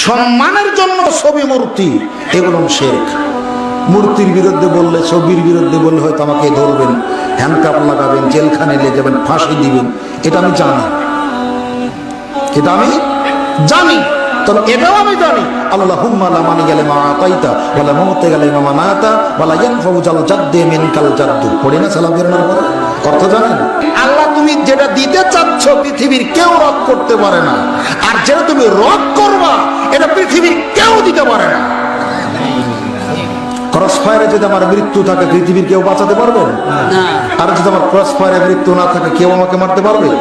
সম্মানের জন্য ছবি মূর্তি এগুলো শিরক। মূর্তির বিরুদ্ধে বললে, ছবির বিরুদ্ধে বললে হয়তো আমাকে ধরবেন, হ্যান্ডকাপ লাগাবেন, জেলখানে নিয়ে যাবেন, ফাঁসি দিবেন। এটা আমি জানি, এটা আমি জানি, তবে এটাও আমি জানি আল্লাহুম্মা লা মানি গেলে মা আতাইতা ওয়ালা মুতে গেলে মা মানাতা ওয়ালা ইয়ানফাউ জাল জাদ্দে মিনকাল জাদ্দু। পড়ে না সালাম ফেরানোর পরে অর্থ জানেন? আল্লাহ তুমি যেটা দিতে চাচ্ছ পৃথিবীর কেউ রদ করতে পারে না, আর যেটা তুমি রদ করবা এটা পৃথিবীর কেউ দিতে পারে না। ক্রস ফায়ারে যদি আমার মৃত্যু থাকে পৃথিবীর কেউ বাঁচাতে পারবেন না, আর যদি আমার ক্রস ফায়ারে মৃত্যু না থাকে কেউ আমাকে মারতে পারবে না।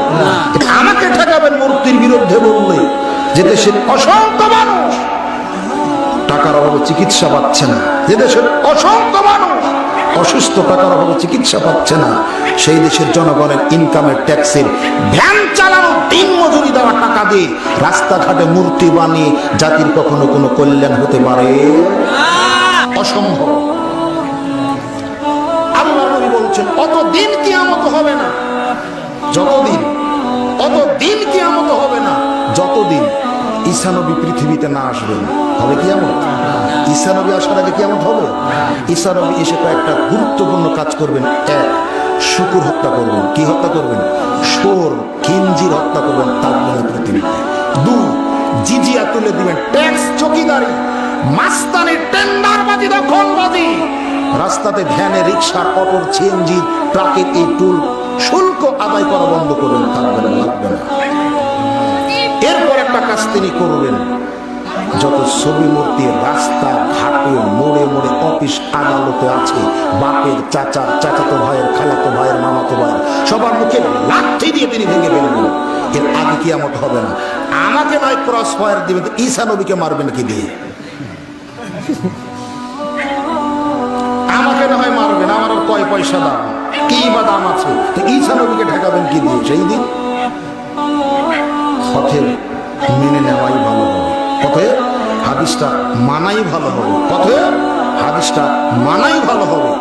আমাকে ঠেকাবেন মূর্তির বিরুদ্ধে বললে, যে দেশের অসংখ্য মানুষ টাকার অভাবে চিকিৎসা পাচ্ছে না, যে দেশের অসংখ্য মানুষ অসুস্থ, টাকার অভাবে চিকিৎসা পাচ্ছে না, সেই দেশের জনগণের ইনকামের ট্যাক্সের ভ্যান চালানো, দিন মজুরি দেওয়া টাকা দিয়ে রাস্তাঘাটে মূর্তি বানিয়ে জাতির কখনো কোনো কল্যাণ হতে পারে? অসম্ভব। আল্লাহ নবী বলছেন অতদিন কিয়ামত হবে না, যতদিন, অতদিন কিয়ামত হবে না যতদিন ঈসা নবী পৃথিবীতে না আসবেন। হবে কিয়ামত? ঈসা নবী আসার আগে কিয়ামত হবে? ঈসা নবী এসে কয়েকটা গুরুত্বপূর্ণ কাজ করবেন। এক, শুকুর হত্যা করবেন। কি হত্যা করবেন? শোর, খিনজির হত্যা করবেন তারপরে পৃথিবীতে। দুই, জিজিয়া তুলে দিবেন, ট্যাক্স চকিদারি, মাস্তানি, টেন্ডারবাজি, দখলবাজি, রাস্তাতে ভ্যানে, রিক্সার, অটোর, সিএনজি, ট্রাকের এই টুল শুল্ক আদায় করা বন্ধ করবেন, থাকবে না, লাগবে না। এরপর একটা কাজ তিনি করবেন, যত ছবি মূর্তি রাস্তা ঘাটে, মোড়ে মোড়ে, অফিস আদালতে আছে, বাপের, চাচার, চাচাতো ভাইয়ের, খালাতো ভাইয়ের, মামাতো ভাইয়ের, সবার মুখে লাঠি দিয়ে তিনি ভেঙে ফেলবেন। এর আগে কিয়ামত হবে না। আমাকে নয় ক্রস ফায়ার দিবে, ঈসা নবীকে মারবেন কি দিয়ে? আমাকে না হয় মারবেন, আমার আর কয় পয়সা দাম, কি বা দাম আছে, তো ঈসা নবীকে ঠেকাবেন কি দিয়ে? সেই দিন পথের মেনে নেওয়াই ভালো হবে, পথে হাদিসটা মানাই ভালো হবে, পথে হাদিসটা মানাই ভালো হবে।